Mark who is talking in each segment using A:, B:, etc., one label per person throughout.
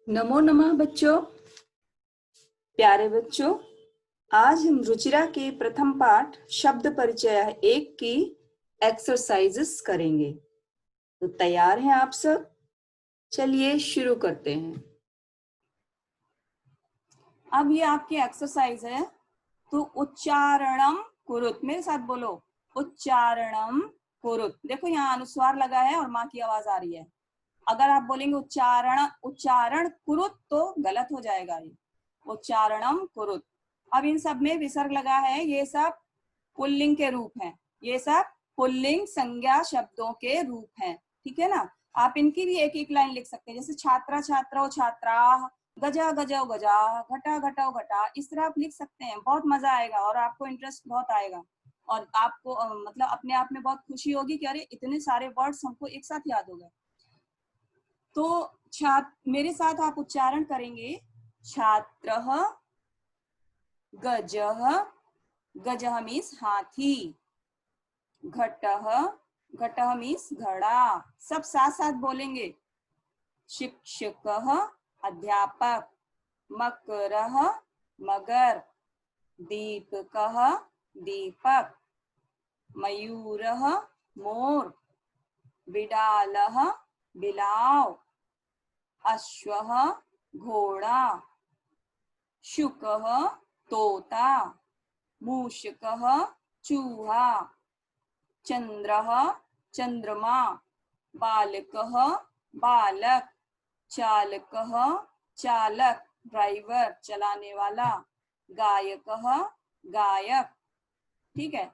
A: नमो नमः बच्चों। प्यारे बच्चों, आज हम रुचिरा के प्रथम पाठ शब्द परिचय 1 की एक्सरसाइजेस करेंगे। तो तैयार हैं आप सब? चलिए शुरू करते हैं। अब ये आपकी एक्सरसाइज है, तो उच्चारणम कुरुत, मेरे साथ बोलो, उच्चारणम कुरुत। देखो यहाँ अनुस्वार लगा है और माँ की आवाज आ रही है। अगर आप बोलेंगे उच्चारण कुरुत तो गलत हो जाएगा। ये उच्चारणम कुरुत। अब इन सब में विसर्ग लगा है, ये सब पुल्लिंग के रूप हैं, ये सब पुल्लिंग संज्ञा शब्दों के रूप हैं। ठीक है ना? आप इनकी भी एक एक लाइन लिख सकते हैं, जैसे छात्रा छात्रो छात्रा, गजा गजो गजा, घटा घटो घटा। इस तरह आप लिख सकते हैं, बहुत मजा आएगा और आपको इंटरेस्ट बहुत आएगा और आपको मतलब अपने आप में बहुत खुशी होगी कि अरे इतने सारे वर्ड्स हमको एक साथ याद हो गए। तो मेरे साथ आप उच्चारण करेंगे। छात्रः, गजः, गजः मीन्स हाथी, घटः, घटः मीन्स घड़ा। सब साथ साथ बोलेंगे। शिक्षकः, अध्यापक, मकरः, मगर, दीपकः, दीपक, मयूरः, मोर, बिडालः, बिलाव, अश्वः, घोड़ा, शुकः, तोता, मूषकः, चूहा, चंद्रः, चंद्रमा, बालकः, बालक, चालकः, चालक, ड्राइवर, चलाने वाला, गायकः, गायक। ठीक है?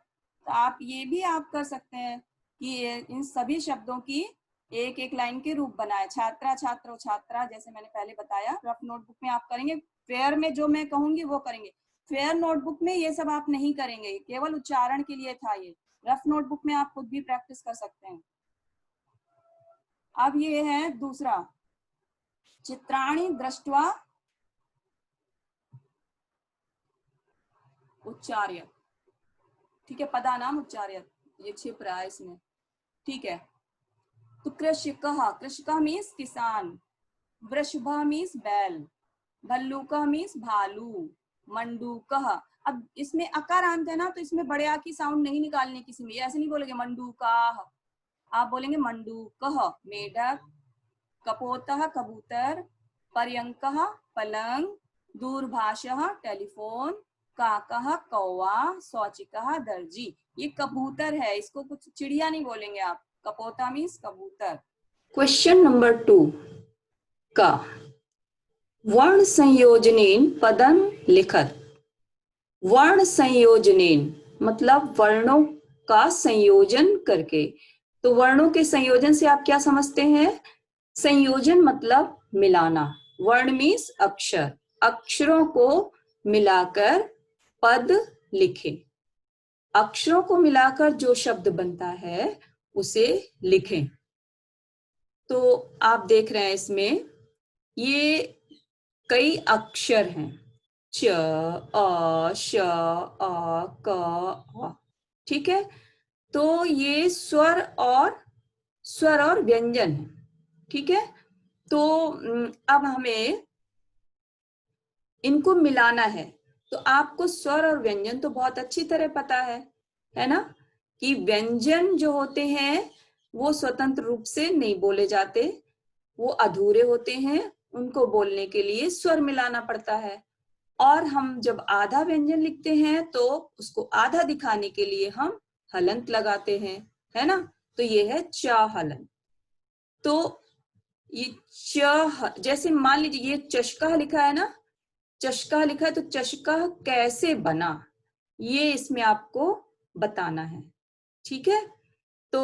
A: तो आप ये भी आप कर सकते हैं कि इन सभी शब्दों की एक एक लाइन के रूप बनाए। छात्रा छात्रो छात्रा, जैसे मैंने पहले बताया, रफ नोटबुक में आप करेंगे। फेयर में जो मैं कहूंगी वो करेंगे। फेयर नोटबुक में ये सब आप नहीं करेंगे, केवल उच्चारण के लिए था ये। रफ नोटबुक में आप खुद भी प्रैक्टिस कर सकते हैं। अब ये है दूसरा, चित्राणि दृष्ट्वा उच्चार्य। ठीक है? पदा नाम उच्चार्य, ये छिप रहा है इसमें। ठीक है? तो कृषिकः, कृषिकः मीन्स किसान, वृषभः मीन्स बैल, भल्लूकः मीन्स भालू, मंडूकः। अब इसमें अकारांत है ना, तो इसमें बड़े आ की साउंड नहीं निकालने किसी में, ऐसे नहीं बोलेंगे मंडूकाः, आप बोलेंगे मंडूकः, मेढक, कपोतः, कबूतर, पर्यंकः, पलंग, दूरभाषः, टेलीफोन, काकः, कौवा, शौचिकः, दर्जी। ये कबूतर है, इसको कुछ चिड़िया नहीं बोलेंगे आप। कपोता मीन्स कबूतर। क्वेश्चन नंबर 2 का वर्ण संयोजनेन पदम लिखत। वर्ण संयोजनेन मतलब वर्णों का संयोजन करके। तो वर्णों के संयोजन से आप क्या समझते हैं? संयोजन मतलब मिलाना। वर्ण मीन्स अक्षर, अक्षरों को मिलाकर पद लिखें। अक्षरों को मिलाकर जो शब्द बनता है उसे लिखें। तो आप देख रहे हैं इसमें ये कई अक्षर हैं, च, अ, श, अ, क, अ। ठीक है? तो ये स्वर और व्यंजन है। ठीक है? तो अब हमें इनको मिलाना है। तो आपको स्वर और व्यंजन तो बहुत अच्छी तरह पता है ना? कि व्यंजन जो होते हैं वो स्वतंत्र रूप से नहीं बोले जाते, वो अधूरे होते हैं, उनको बोलने के लिए स्वर मिलाना पड़ता है। और हम जब आधा व्यंजन लिखते हैं तो उसको आधा दिखाने के लिए हम हलंत लगाते हैं, है ना? तो ये है च हलंत। तो ये जैसे मान लीजिए ये चशका लिखा है ना, चशका लिखा है, तो चशका कैसे बना ये इसमें आपको बताना है। ठीक है? तो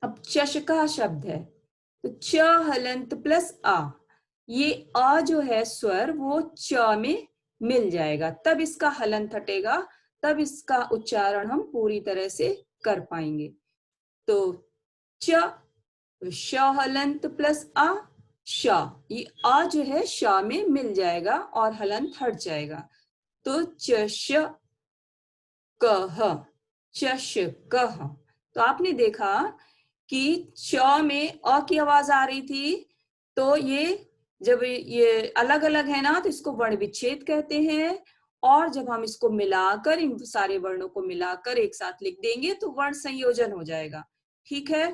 A: अब चशका शब्द है, तो च हलंत प्लस आ, ये आ जो है स्वर वो च में मिल जाएगा, तब इसका हलंत हटेगा, तब इसका उच्चारण हम पूरी तरह से कर पाएंगे। तो च, श हलंत प्लस आ, श, ये आ जो है श में मिल जाएगा और हलंत हट जाएगा। तो चश कह, चश कह। तो आपने देखा कि च में अ की आवाज आ रही थी, तो ये जब ये अलग अलग है ना तो इसको वर्ण विच्छेद कहते हैं, और जब हम इसको मिलाकर, इन सारे वर्णों को मिलाकर एक साथ लिख देंगे तो वर्ण संयोजन हो जाएगा। ठीक है,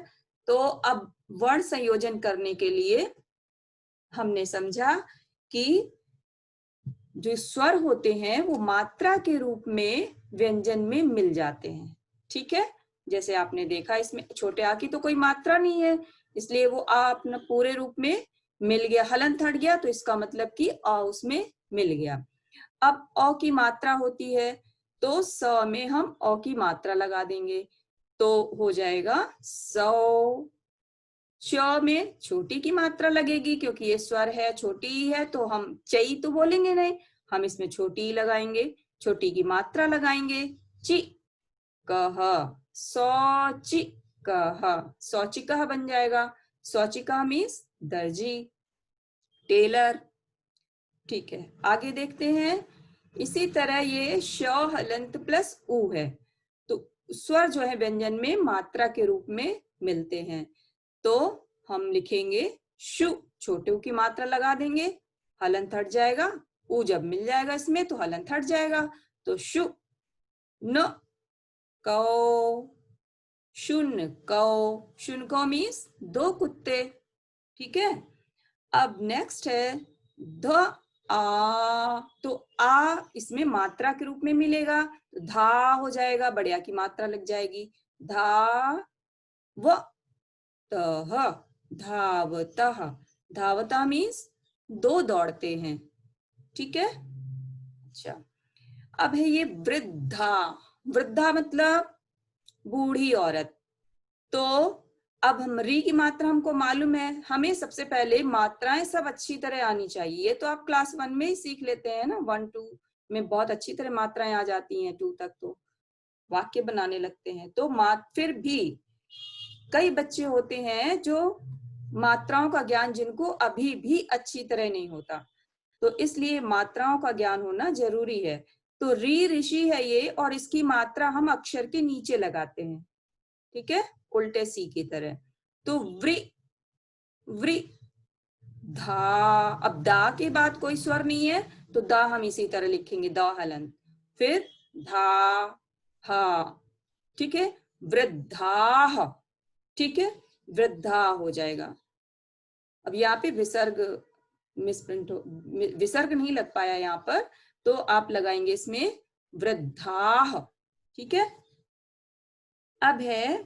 A: तो अब वर्ण संयोजन करने के लिए हमने समझा कि जो स्वर होते हैं वो मात्रा के रूप में व्यंजन में मिल जाते हैं। ठीक है, जैसे आपने देखा इसमें छोटे आ की तो कोई मात्रा नहीं है, इसलिए वो आ अपना पूरे रूप में मिल गया, हलंत हट गया, तो इसका मतलब कि अ उसमें मिल गया। अब अ की मात्रा होती है तो स में हम अ की मात्रा लगा देंगे, तो हो जाएगा सौ। च में छोटी की मात्रा लगेगी क्योंकि ये स्वर है, छोटी ही है, तो हम चई तो बोलेंगे नहीं, हम इसमें छोटी ही लगाएंगे, छोटी की मात्रा लगाएंगे। चि कह, सौचि कह, सौचिकह बन जाएगा। सौचिकह मीन्स दर्जी, टेलर। ठीक है, आगे देखते हैं। इसी तरह ये श हलंत प्लस उ है, तो स्वर जो है व्यंजन में मात्रा के रूप में मिलते हैं, तो हम लिखेंगे शु, छोटे उ की मात्रा लगा देंगे, हलंत हट जाएगा, उ जब मिल जाएगा इसमें तो हलंत हट जाएगा, तो शु न कौ, शून्य कौ, शून्य कौ मीन्स दो कुत्ते। ठीक है, अब नेक्स्ट है ध आ, तो आ इसमें मात्रा के रूप में मिलेगा, तो धा हो जाएगा, बढ़िया की मात्रा लग जाएगी, धा व तह, धावतः, धावता मीन्स दो दौड़ते हैं। ठीक है, अच्छा अब है ये वृद्धा, वृद्धा मतलब बूढ़ी औरत। तो अब हम री की मात्रा हमको मालूम है, हमें सबसे पहले मात्राएं सब अच्छी तरह आनी चाहिए, ये तो आप क्लास 1 में ही सीख लेते हैं ना, 1 2 में बहुत अच्छी तरह मात्राएं आ जाती हैं, 2 तक तो वाक्य बनाने लगते हैं। तो फिर भी कई बच्चे होते हैं जो मात्राओं का ज्ञान जिनको अभी भी अच्छी तरह नहीं होता, तो इसलिए मात्राओं का ज्ञान होना जरूरी है। तो री ऋषि है ये, और इसकी मात्रा हम अक्षर के नीचे लगाते हैं। ठीक है, उल्टे सी की तरह। तो व्रि, व्रि धा, अब दा के बाद कोई स्वर नहीं है तो दा हम इसी तरह लिखेंगे, दा हलंत, फिर धा हा। ठीक है, वृद्धा, ठीक है, वृद्धा हो जाएगा। अब यहाँ पे विसर्ग मिसप्रिंट हो, विसर्ग नहीं लग पाया यहाँ पर, तो आप लगाएंगे इसमें वृद्धा। ठीक है, अब है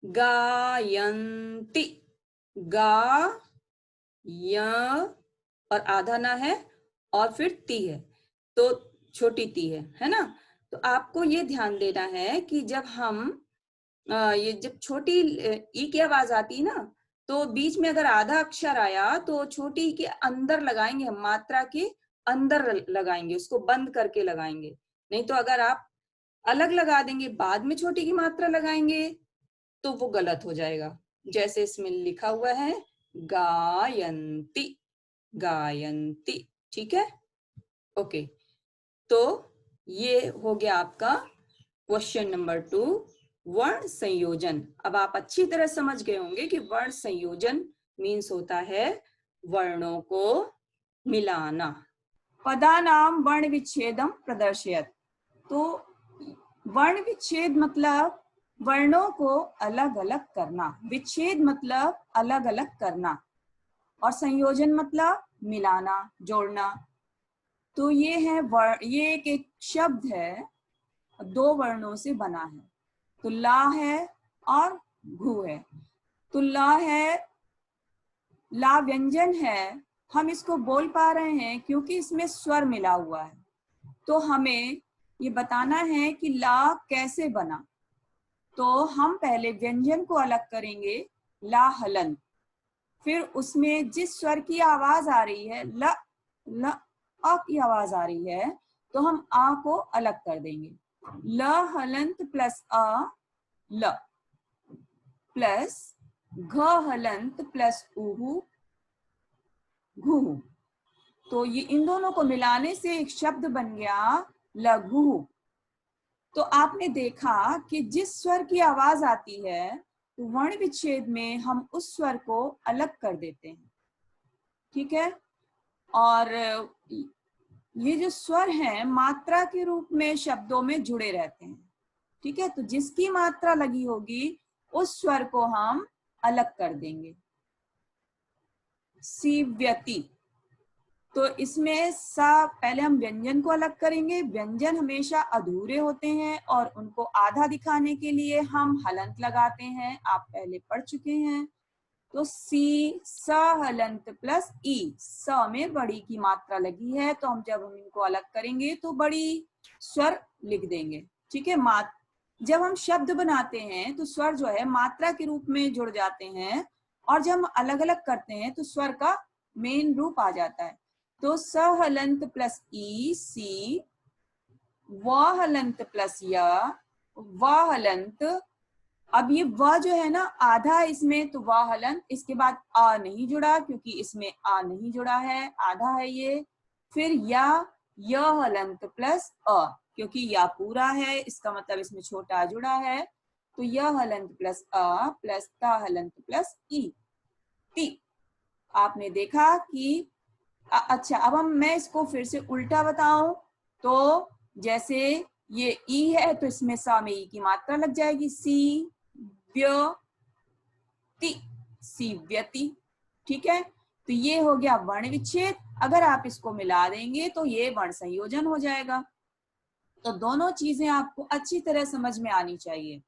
A: गायंती, गा य और आधा ना है, और फिर ती है, तो छोटी ती है ना। तो आपको ये ध्यान देना है कि जब हम ये जब छोटी ई की आवाज आती है ना, तो बीच में अगर आधा अक्षर आया तो छोटी के अंदर लगाएंगे, हम मात्रा के अंदर लगाएंगे, उसको बंद करके लगाएंगे। नहीं तो अगर आप अलग लगा देंगे बाद में छोटी की मात्रा लगाएंगे तो वो गलत हो जाएगा। जैसे इसमें लिखा हुआ है गायंती, गायंती। ठीक है, ओके, तो ये हो गया आपका क्वेश्चन नंबर 2, वर्ण संयोजन। अब आप अच्छी तरह समझ गए होंगे कि वर्ण संयोजन मीन्स होता है वर्णों को मिलाना। पदानाम वर्ण विच्छेदम प्रदर्शयत, तो वर्ण विच्छेद मतलब वर्णों को अलग अलग करना, विच्छेद मतलब अलग अलग करना, और संयोजन मतलब मिलाना, जोड़ना। तो ये है ये एक शब्द है, दो वर्णों से बना है, तो ला है और घु है। तो ला है, ला व्यंजन है, हम इसको बोल पा रहे हैं क्योंकि इसमें स्वर मिला हुआ है। तो हमें ये बताना है कि ला कैसे बना, तो हम पहले व्यंजन को अलग करेंगे, ला हलन, फिर उसमें जिस स्वर की आवाज आ रही है ल, ल अ की आवाज आ रही है, तो हम आ को अलग कर देंगे। ल हलंत प्लस अ ल, प्लस घ हलंत प्लस उहु घु, तो ये इन दोनों को मिलाने से एक शब्द बन गया लघु। तो आपने देखा कि जिस स्वर की आवाज आती है तो वर्ण विच्छेद में हम उस स्वर को अलग कर देते हैं। ठीक है, और ये जो स्वर हैं मात्रा के रूप में शब्दों में जुड़े रहते हैं, ठीक है। तो जिसकी मात्रा लगी होगी उस स्वर को हम अलग कर देंगे। सीव्यति, तो इसमें सा, पहले हम व्यंजन को अलग करेंगे। व्यंजन हमेशा अधूरे होते हैं और उनको आधा दिखाने के लिए हम हलंत लगाते हैं, आप पहले पढ़ चुके हैं। तो सी, स हलंत प्लस ई, स में बड़ी की मात्रा लगी है, तो जब हम इनको अलग करेंगे तो बड़ी स्वर लिख देंगे, ठीक है। जब हम शब्द बनाते हैं तो स्वर जो है मात्रा के रूप में जुड़ जाते हैं, और जब हम अलग अलग करते हैं तो स्वर का मेन रूप आ जाता है। तो स हलंत प्लस ई, सी, व हलंत प्लस य, व हलंत। अब ये व जो है ना आधा है इसमें, तो व हलंत, इसके बाद आ नहीं जुड़ा क्योंकि इसमें आ नहीं जुड़ा है, आधा है ये। फिर या, य हलंत प्लस अ, क्योंकि या पूरा है, इसका मतलब इसमें छोटा जुड़ा है। तो य हलंत प्लस अ प्लस ता हलंत प्लस ई, ती। आपने देखा कि अच्छा, अब मैं इसको फिर से उल्टा बताऊं तो जैसे ये ई है तो इसमें सा में ई की मात्रा लग जाएगी, सी व्यति, सीव्यति, ठीक है। तो ये हो गया वर्ण विच्छेद। अगर आप इसको मिला देंगे तो ये वर्ण संयोजन हो जाएगा। तो दोनों चीजें आपको अच्छी तरह समझ में आनी चाहिए,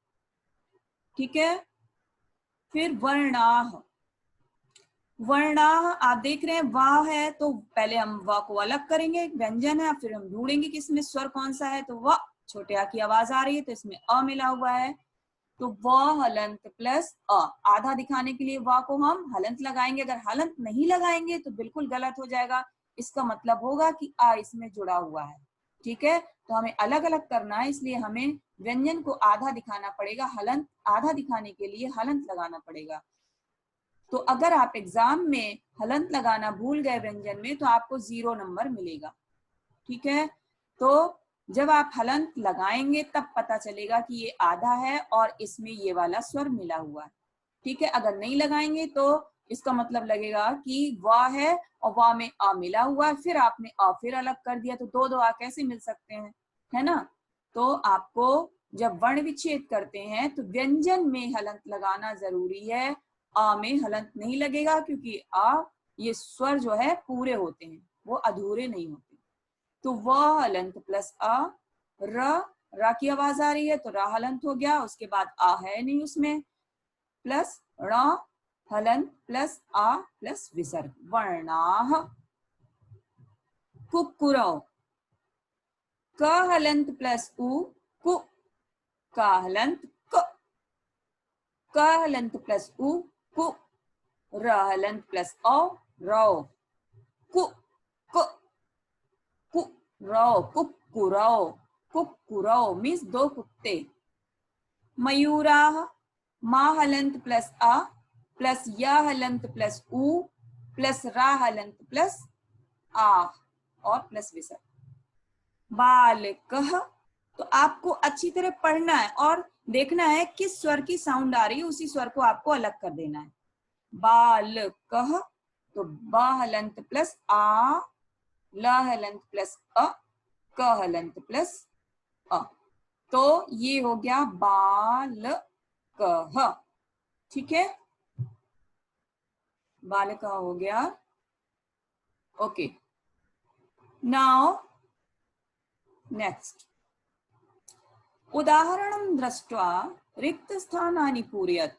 A: ठीक है। फिर वर्णाह, वर्णाह आप देख रहे हैं वाह है, तो पहले हम वाह को अलग करेंगे, व्यंजन है, फिर हम ढूंढेंगे कि इसमें स्वर कौन सा है। तो वाह, छोटे आ की आवाज आ रही है तो इसमें अ मिला हुआ है, तो व हलंत प्लस अ, आधा दिखाने के लिए वाह को हम हलंत लगाएंगे। अगर हलंत नहीं लगाएंगे तो बिल्कुल गलत हो जाएगा, इसका मतलब होगा कि आ इसमें जुड़ा हुआ है, ठीक है। तो हमें अलग अलग करना है, इसलिए हमें व्यंजन को आधा दिखाना पड़ेगा, हलंत आधा दिखाने के लिए हलंत लगाना पड़ेगा। तो अगर आप एग्जाम में हलंत लगाना भूल गए व्यंजन में तो आपको 0 नंबर मिलेगा, ठीक है। तो जब आप हलंत लगाएंगे तब पता चलेगा कि ये आधा है और इसमें ये वाला स्वर मिला हुआ है, ठीक है। अगर नहीं लगाएंगे तो इसका मतलब लगेगा कि वाह है और वाह में आ मिला हुआ है, फिर आपने आ फिर अलग कर दिया, तो दो दो आ कैसे मिल सकते हैं, है ना। तो आपको जब वर्ण विच्छेद करते हैं तो व्यंजन में हलंत लगाना जरूरी है, आ में हलंत नहीं लगेगा क्योंकि आ ये स्वर जो है पूरे होते हैं, वो अधूरे नहीं होते। तो व हलंत प्लस अ, र की आवाज आ रही है तो रा हलंत हो गया, उसके बाद आ है नहीं उसमें, प्लस ण हलंत प्लस आ प्लस विसर्ग, वर्णाह। कुक्कुरौ, क हलंत प्लस उ, कु, का हलंत क, क हलंत प्लस उ, कु, र हलंत प्लस औ, रौ, कु, क, कु, रौ, कुक्कुरौ, कुक्कुरौ मीन्स दो कुत्ते। मयूराह, मा हलंत प्लस अ प्लस य हलंत प्लस उ प्लस रा हलंत प्लस आ और प्लस विसर्ग। बालकः, तो आपको अच्छी तरह पढ़ना है और देखना है किस स्वर की साउंड आ रही है, उसी स्वर को आपको अलग कर देना है। बालकः, तो ब हलंत प्लस आ, ल हलंत प्लस अ, क हलंत प्लस अ, तो ये हो गया बालकः, ठीक है। बालकः हो गया, ओके। नाउ नेक्स्ट, उदाहरणं दृष्ट्वा रिक्त स्थानानि पूरयत,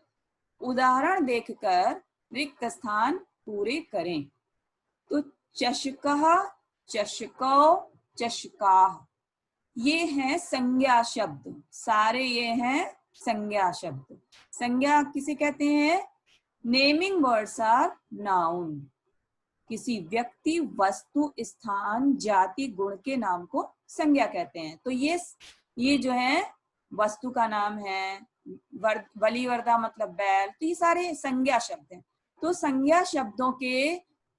A: उदाहरण देखकर रिक्त स्थान पूरे करें। तो चषकः, चषकौ, चषकाः, ये हैं संज्ञा शब्द, सारे ये हैं संज्ञा शब्द। संज्ञा किसे कहते हैं? नेमिंग वर्ड्स आर नाउन, किसी व्यक्ति, वस्तु, स्थान, जाति, गुण के नाम को संज्ञा कहते हैं। तो ये जो है वस्तु का नाम है, बलि वर्दा मतलब बैल, तो ये सारे संज्ञा शब्द हैं। तो संज्ञा शब्दों के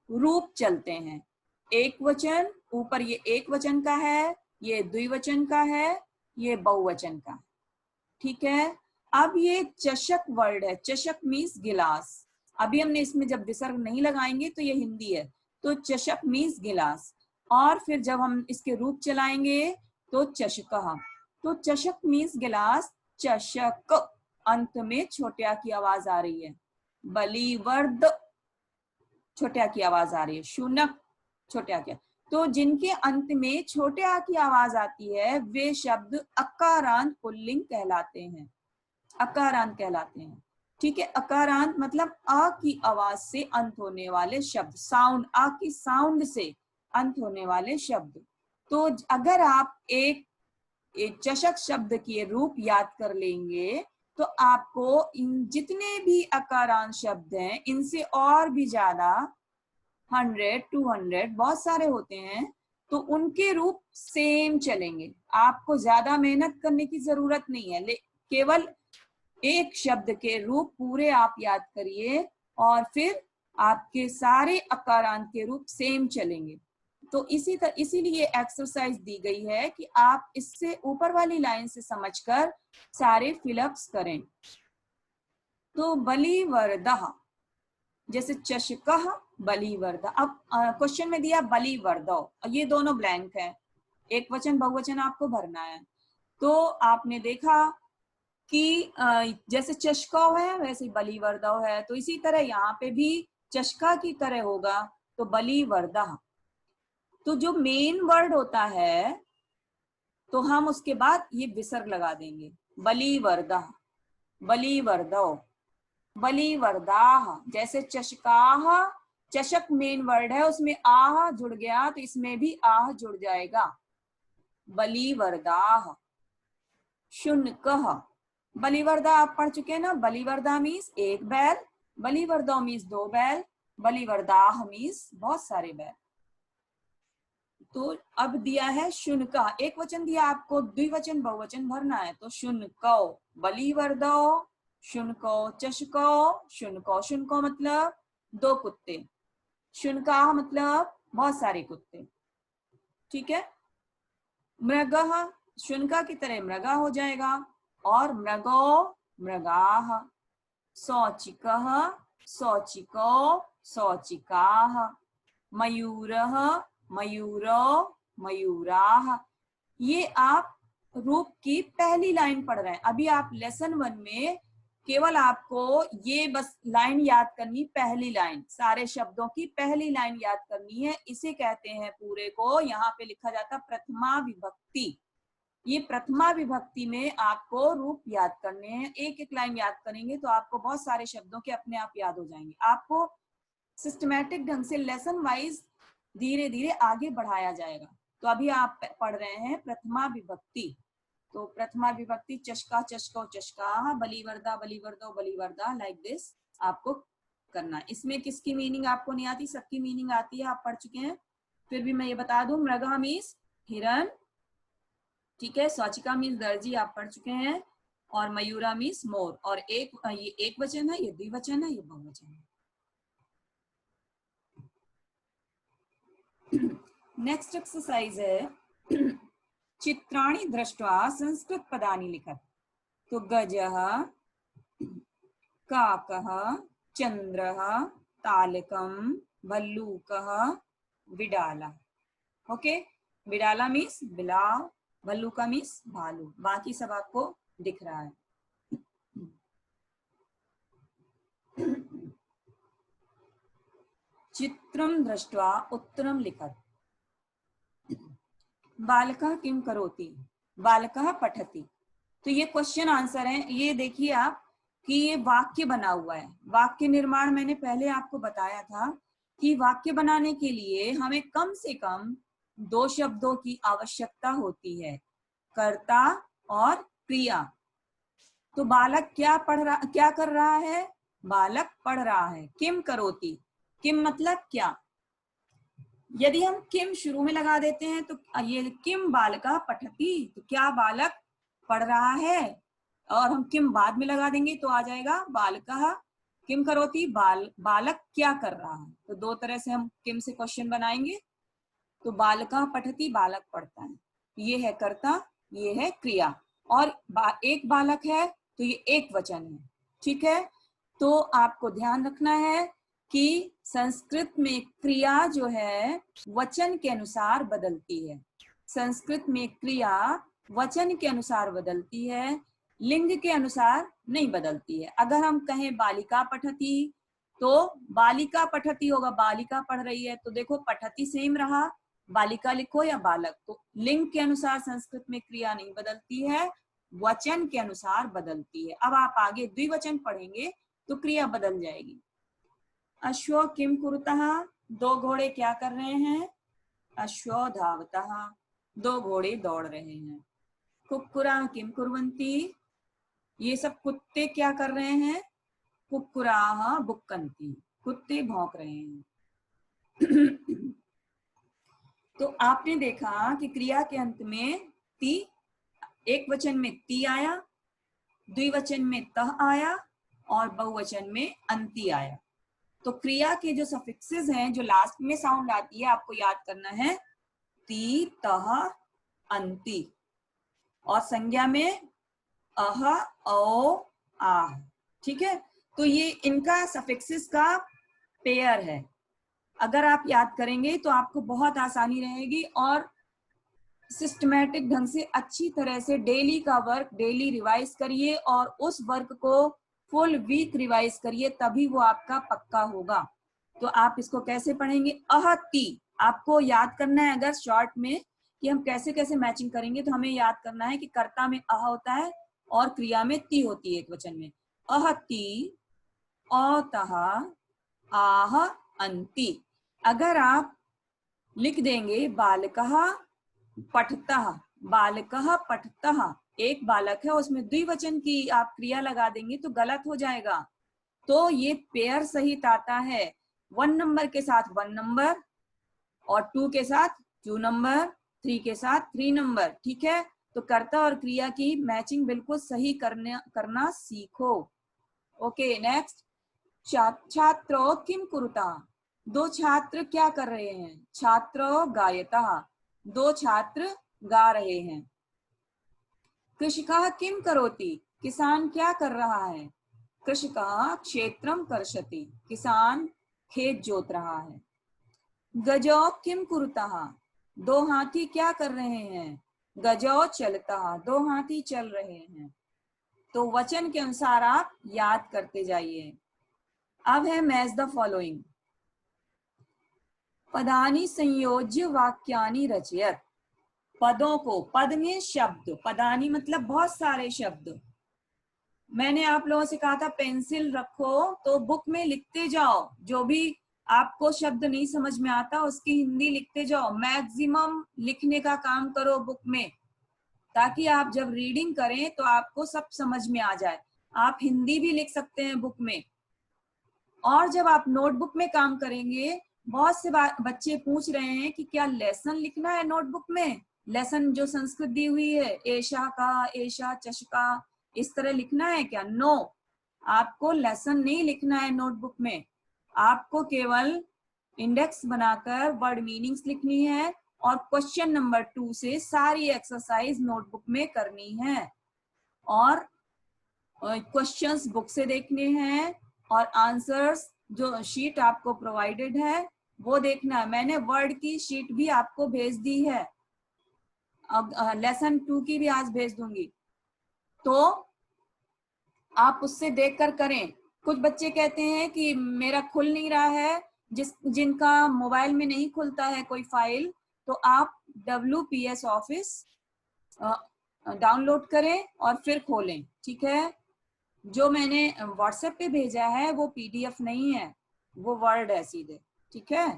A: रूप चलते हैं, एक वचन, ऊपर ये एक वचन का है, ये द्विवचन का है, ये बहुवचन का है, ठीक है। अब ये चषक वर्ड है, चषक मीन्स गिलास। अभी हमने इसमें जब विसर्ग नहीं लगाएंगे तो ये हिंदी है, तो तो चषक मीन्स गिलास। और फिर जब हम इसके रूप चलाएंगे तो चषकः। तो चषक मीन्स गिलास, चषक अंत में छोटे आ की आवाज आ रही है। बलिवर्द छोटे आ की आवाज आ रही है। शुनक छोटे आ की। तो जिनके अंत में छोटे आ की आवाज आती है वे शब्द अकारांत पुल्लिंग कहलाते हैं। अकारांत कहलाते हैं। ठीक है, अकारांत मतलब आ की आवाज से अंत होने वाले शब्द, साउंड, आ की साउंड से अंत होने वाले शब्द। तो अगर आप एक चषक शब्द के रूप याद कर लेंगे तो आपको इन जितने भी अकारांत शब्द हैं इनसे और भी ज्यादा 100, 200 बहुत सारे होते हैं, तो उनके रूप सेम चलेंगे। आपको ज्यादा मेहनत करने की जरूरत नहीं है, केवल एक शब्द के रूप पूरे आप याद करिए और फिर आपके सारे अकारांत के रूप सेम चलेंगे। तो इसीलिए एक्सरसाइज दी गई है कि आप इससे ऊपर वाली लाइन से समझकर सारे फिलअप्स करें। तो बलिवर्दः, जैसे चषकः बलिवर्दः। अब क्वेश्चन में दिया बलिवर्दौ, ये दोनों ब्लैंक है, एक वचन बहुवचन आपको भरना है। तो आपने देखा कि जैसे चषकौ है वैसे ही बलिवर्दौ है, तो इसी तरह यहाँ पे भी चषका की तरह होगा, तो बलिवर्दः। तो जो मेन वर्ड होता है तो हम उसके बाद ये विसर्ग लगा देंगे। बलिवर्दः, बलिवर्दौ, बलिवर्दाः। जैसे चषकाः, चषक मेन वर्ड है, उसमें आह जुड़ गया तो इसमें भी आह जुड़ जाएगा, बलिवर्दाः। शुनकः, बलिवर्दा आप पढ़ चुके हैं ना, बलिवर्दा मीन्स एक बैल, बलिवर्दौ मीन्स 2 बैल, बलिवर्दाः मीन्स बहुत सारे बैल। तो अब दिया है शुनका, एक वचन दिया आपको, द्विवचन बहुवचन भरना है। तो शुनकौ बलिवर्दौ, शुनको चषको, शुनको, शुनको मतलब 2 कुत्ते, शुनका मतलब बहुत सारे कुत्ते। ठीक है, मृगः, शुनका की तरह मृगा हो जाएगा, और मृगो मृगाः, शौचिकः शौचिको शौचिकाः, मयूरः मयूरो मयूराः। ये आप रूप की पहली लाइन पढ़ रहे हैं। अभी आप लेसन 1 में केवल आपको ये बस लाइन याद करनी, पहली लाइन, सारे शब्दों की पहली लाइन याद करनी है। इसे कहते हैं पूरे को, यहाँ पे लिखा जाता प्रथमा विभक्ति। ये प्रथमा विभक्ति में आपको रूप याद करने हैं, एक एक लाइन याद करेंगे तो आपको बहुत सारे शब्दों के अपने आप याद हो जाएंगे। आपको सिस्टमैटिक ढंग से लेसन वाइज धीरे धीरे आगे बढ़ाया जाएगा। तो अभी आप पढ़ रहे हैं प्रथमा विभक्ति। तो प्रथमा विभक्ति चषका चषको चषकाः, बलिवर्दा बलिवर्दौ बलिवर्दा, लाइक दिस आपको करना है। इसमें किसकी मीनिंग आपको नहीं आती, सबकी मीनिंग आती है, आप पढ़ चुके हैं। फिर भी मैं ये बता दूं, मृगा मीन्स हिरन, ठीक है, शौचिका मीन्स दर्जी, आप पढ़ चुके हैं, और मयूरा मीन्स मोर। और ये एक वचन है, ये द्विवचन है, ये बहुवचन है। नेक्स्ट एक्सरसाइज है चित्राणि दृष्ट्वा संस्कृत पदानि लिखत। तो गजः, काकः, चंद्रः, तालकं, भल्लूकः, बिडाला। ओके, बिडाला मीन्स बिलाव, भल्लूका मीन्स भालू। बाकी सब आपको दिख रहा है। चित्रं दृष्ट्वा उत्तरं लिखत। बालकः किं करोति, बालकः पठति। तो ये क्वेश्चन आंसर है। ये देखिए आप कि ये वाक्य बना हुआ है। वाक्य निर्माण मैंने पहले आपको बताया था कि वाक्य बनाने के लिए हमें कम से कम 2 शब्दों की आवश्यकता होती है, कर्ता और क्रिया। तो बालक क्या कर रहा है, बालक पढ़ रहा है। किम करोति, किम मतलब क्या। यदि हम किम शुरू में लगा देते हैं तो ये किम बालकः पठति, तो क्या बालक पढ़ रहा है, और हम किम बाद में लगा देंगे तो आ जाएगा बालकः किम करोति, बालक क्या कर रहा है। तो 2 तरह से हम किम से क्वेश्चन बनाएंगे। तो बालकः पठति, बालक पढ़ता है, ये है कर्ता, ये है क्रिया। और एक बालक है तो ये एक वचन है। ठीक है, तो आपको ध्यान रखना है कि संस्कृत में क्रिया जो है वचन के अनुसार बदलती है। संस्कृत में क्रिया वचन के अनुसार बदलती है, लिंग के अनुसार नहीं बदलती है। अगर हम कहें बालिका पठती तो बालिका पठती होगा, बालिका पढ़ रही है, तो देखो पठती सेम रहा, बालिका लिखो या बालक। तो लिंग के अनुसार संस्कृत में क्रिया नहीं बदलती है, वचन के अनुसार बदलती है। अब आप आगे द्विवचन पढ़ेंगे तो क्रिया बदल जाएगी। अश्व किम कुरुतः, दो घोड़े क्या कर रहे हैं। अश्व धावतः, दो घोड़े दौड़ रहे हैं। कुक्कुराः किम कुर्वन्ति, ये सब कुत्ते क्या कर रहे हैं। कुक्कुराः बुक्कन्ति, कुत्ते भौंक रहे हैं। तो आपने देखा कि क्रिया के अंत में ती, एक वचन में ती आया, द्विवचन में तह आया और बहुवचन में अंति आया। तो क्रिया के जो सफिक्सेस हैं, जो लास्ट में साउंड आती है, आपको याद करना है ती, तह, अंति। और संज्ञा में अह, औ, आह। ठीक है, तो ये इनका सफिक्सेस का पेयर है। अगर आप याद करेंगे तो आपको बहुत आसानी रहेगी और सिस्टमैटिक ढंग से अच्छी तरह से डेली का वर्क डेली रिवाइज करिए और उस वर्क को फुल वीक रिवाइज करिए, तभी वो आपका पक्का होगा। तो आप इसको कैसे पढ़ेंगे। अहति आपको याद करना है, अगर शॉर्ट में कि हम कैसे कैसे मैचिंग करेंगे, तो हमें याद करना है कि कर्ता में अह होता है और क्रिया में ती होती है एक वचन में। अहति, औतः, आह, अंति। अगर आप लिख देंगे बालकः पठतः, बालकः पठतः, एक बालक है उसमें द्विवचन की आप क्रिया लगा देंगे तो गलत हो जाएगा। तो ये पेयर सहित आता है, 1 नंबर के साथ 1 नंबर और 2 के साथ 2 नंबर, 3 के साथ 3 नंबर। ठीक है, तो कर्ता और क्रिया की मैचिंग बिल्कुल सही करना सीखो। Okay, next. छात्रो किम कुरुता, दो छात्र क्या कर रहे हैं। छात्रो गायता, दो छात्र गा रहे हैं। कृषिकः किम करोति, किसान क्या कर रहा है। कृषिकः क्षेत्रम कर्षति, किसान खेत जोत रहा है। गजौ किम कुरुतः, दो हाथी क्या कर रहे हैं। गजौ चलता, दो हाथी चल रहे हैं। तो वचन के अनुसार आप याद करते जाइए। अब है मैच द फॉलोइंग। पदानि संयोज्य वाक्यानि रचयत, पदों को, पद में शब्द, पदानी मतलब बहुत सारे शब्द। मैंने आप लोगों से कहा था पेंसिल रखो तो बुक में लिखते जाओ, जो भी आपको शब्द नहीं समझ में आता उसकी हिंदी लिखते जाओ। मैक्सिमम लिखने का काम करो बुक में, ताकि आप जब रीडिंग करें तो आपको सब समझ में आ जाए। आप हिंदी भी लिख सकते हैं बुक में। और जब आप नोटबुक में काम करेंगे, बहुत से बच्चे पूछ रहे हैं कि क्या लेसन लिखना है नोटबुक में, लेसन जो संस्कृत दी हुई है, एशा का, एशा चषका, इस तरह लिखना है क्या। नो, आपको लेसन नहीं लिखना है नोटबुक में। आपको केवल इंडेक्स बनाकर वर्ड मीनिंग्स लिखनी है और क्वेश्चन नंबर 2 से सारी एक्सरसाइज नोटबुक में करनी है और क्वेश्चंस बुक से देखने हैं और आंसर्स जो शीट आपको प्रोवाइडेड है वो देखना है। मैंने वर्ड की शीट भी आपको भेज दी है, अब लेसन 2 की भी आज भेज दूंगी, तो आप उससे देखकर करें। कुछ बच्चे कहते हैं कि मेरा खुल नहीं रहा है, जिनका मोबाइल में नहीं खुलता है कोई फाइल, तो आप WPS ऑफिस डाउनलोड करें और फिर खोलें। ठीक है, जो मैंने व्हाट्सएप पे भेजा है वो PDF नहीं है, वो वर्ड है सीधे। ठीक है,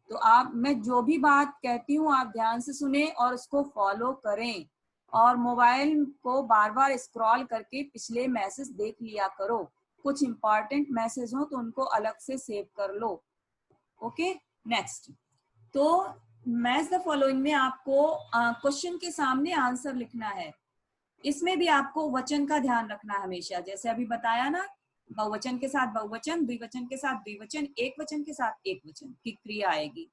A: तो आप, मैं जो भी बात कहती हूँ आप ध्यान से सुने और उसको फॉलो करें और मोबाइल को बार बार स्क्रॉल करके पिछले मैसेज देख लिया करो। कुछ इंपॉर्टेंट मैसेज हो तो उनको अलग से सेव कर लो। Okay, next. तो मैच द फॉलोइंग में आपको क्वेश्चन के सामने आंसर लिखना है। इसमें भी आपको वचन का ध्यान रखना है हमेशा, जैसे अभी बताया ना, बहुवचन के साथ बहुवचन, द्विवचन के साथ द्विवचन, एक वचन के साथ एक वचन की क्रिया आएगी।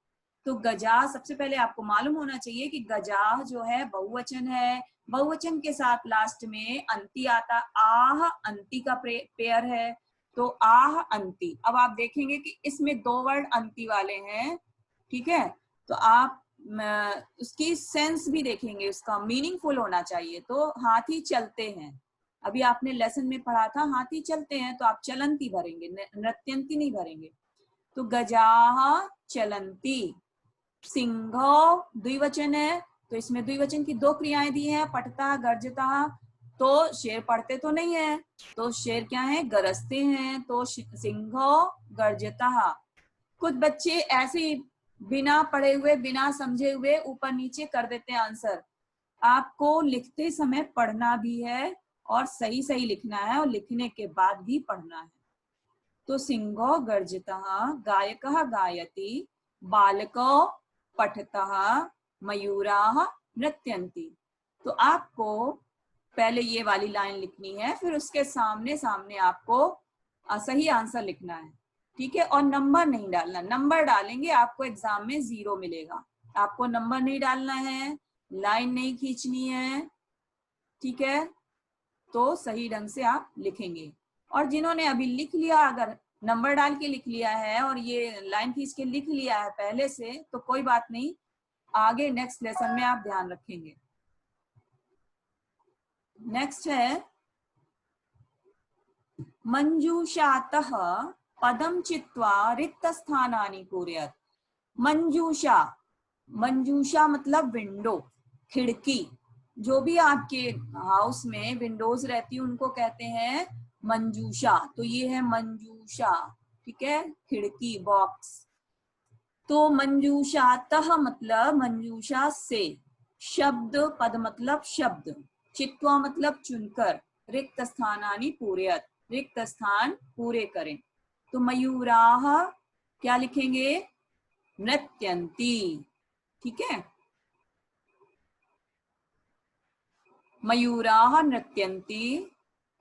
A: तो गजा, सबसे पहले आपको मालूम होना चाहिए कि गजा जो है बहुवचन है, बहुवचन के साथ लास्ट में अंति आता, आह अंति का पेयर है। तो आह अंति। अब आप देखेंगे कि इसमें 2 वर्ड अंति वाले हैं, ठीक है। तो आप उसकी सेंस भी देखेंगे, उसका मीनिंगफुल होना चाहिए। तो हाथी चलते हैं, अभी आपने लेसन में पढ़ा था हाथी चलते हैं, तो आप चलंती भरेंगे, नृत्यंती नहीं भरेंगे। तो गजाह चलंती। सिंहो द्विवचन है, तो इसमें द्विवचन की 2 क्रियाएं दी हैं, पठता गर्जता। तो शेर पढ़ते तो नहीं है, तो शेर क्या है, गरजते हैं। तो सिंहो गर्जता। कुछ बच्चे ऐसे बिना पढ़े हुए, बिना समझे हुए ऊपर नीचे कर देते हैं आंसर। आपको लिखते समय पढ़ना भी है और सही सही लिखना है, और लिखने के बाद भी पढ़ना है। तो सिंहो गर्जतः, गायकः गायति, बालको पठतः, मयूराः नृत्यन्ति। तो आपको पहले ये वाली लाइन लिखनी है, फिर उसके सामने सामने आपको सही आंसर लिखना है, ठीक है। और नंबर नहीं डालना, नंबर डालेंगे आपको एग्जाम में 0 मिलेगा। आपको नंबर नहीं डालना है, लाइन नहीं खींचनी है, ठीक है। तो सही ढंग से आप लिखेंगे। और जिन्होंने अभी लिख लिया, अगर नंबर डाल के लिख लिया है और ये लाइन खींच के लिख लिया है पहले से, तो कोई बात नहीं, आगे नेक्स्ट लेसन में आप ध्यान रखेंगे। नेक्स्ट है मंजूषातः पदम चित्वा रिक्त स्थानानि पूरयत्। मंजूषा, मंजूषा मतलब विंडो, खिड़की। जो भी आपके हाउस में विंडोज रहती है उनको कहते हैं मंजूषा। तो ये है मंजूषा, ठीक है, खिड़की, बॉक्स। तो मंजूषातः मतलब मंजूषा से, शब्द पद मतलब शब्द, चित्वा मतलब चुनकर, रिक्त स्थानानि पूरयत् रिक्त स्थान पूरे करें। तो मयूराः क्या लिखेंगे, नृत्यन्ति, ठीक है। मयूराः नृत्यन्ति,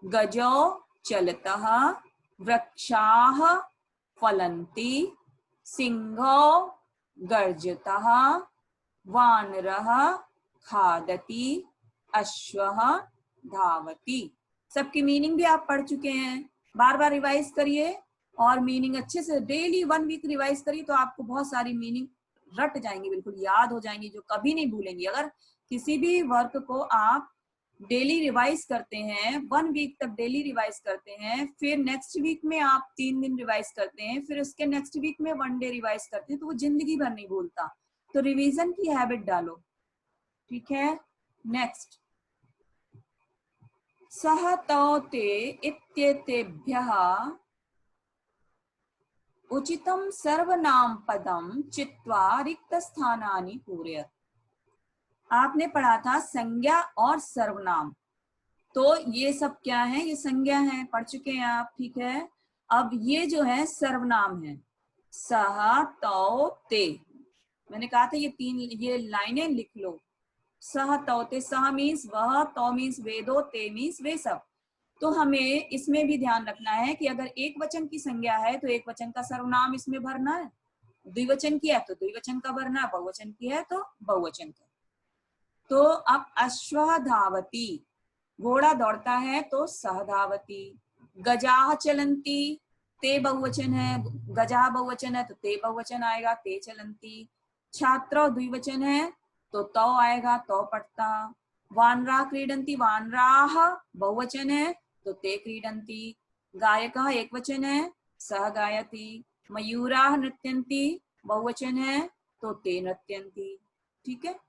A: गजो चलतः, वृक्षाः फलन्ति, सिंहो गर्जतः, वानरः खादति, अश्वः धावति। सबकी मीनिंग भी आप पढ़ चुके हैं, बार बार रिवाइज करिए और मीनिंग अच्छे से डेली 1 वीक रिवाइज करिए, तो आपको बहुत सारी मीनिंग रट जाएंगी, बिल्कुल याद हो जाएंगी, जो कभी नहीं भूलेंगी। अगर किसी भी वर्क को आप डेली रिवाइज करते हैं, 1 वीक तक डेली रिवाइज करते हैं, फिर नेक्स्ट वीक में आप 3 दिन रिवाइज करते हैं, फिर उसके नेक्स्ट वीक में 1 डे रिवाइज करते हैं, तो वो जिंदगी भर नहीं भूलता। तो रिवीजन की हैबिट डालो, ठीक है। नेक्स्ट, सह तौ ते इत्येतेभ्यः उचितं सर्वनाम पदम चित्वा रिक्त स्थानानि पूरयत्। आपने पढ़ा था संज्ञा और सर्वनाम, तो ये सब क्या है, ये संज्ञा है, पढ़ चुके हैं आप, ठीक है। अब ये जो है सर्वनाम है, सह तौ ते। मैंने कहा था ये लाइनें लिख लो। सह तौ ते, सह मीन्स वह, तौ मीन्स वे दो, ते मीन्स वे सब। तो हमें इसमें भी ध्यान रखना है कि अगर एक वचन की संज्ञा है तो एक वचन का सर्वनाम इसमें भरना है, द्विवचन की है तो द्विवचन का भरना है, बहुवचन की है तो बहुवचन का। तो अब अश्व धावती, घोड़ा दौड़ता है तो सह धावती। गजाह चलंती, ते बहुवचन है, गजाह बहुवचन है तो ते बहुवचन आएगा, ते चलंती। छात्र द्विवचन है तो तौ आएगा, तौ पठता। वानरा क्रीडंती, वानराह बहुवचन है तो ते क्रीडंती। गायकः एकवचन है, सह गायति। मयूराः नृत्यन्ति बहुवचन है तो ते नृत्यन्ति, ठीक है।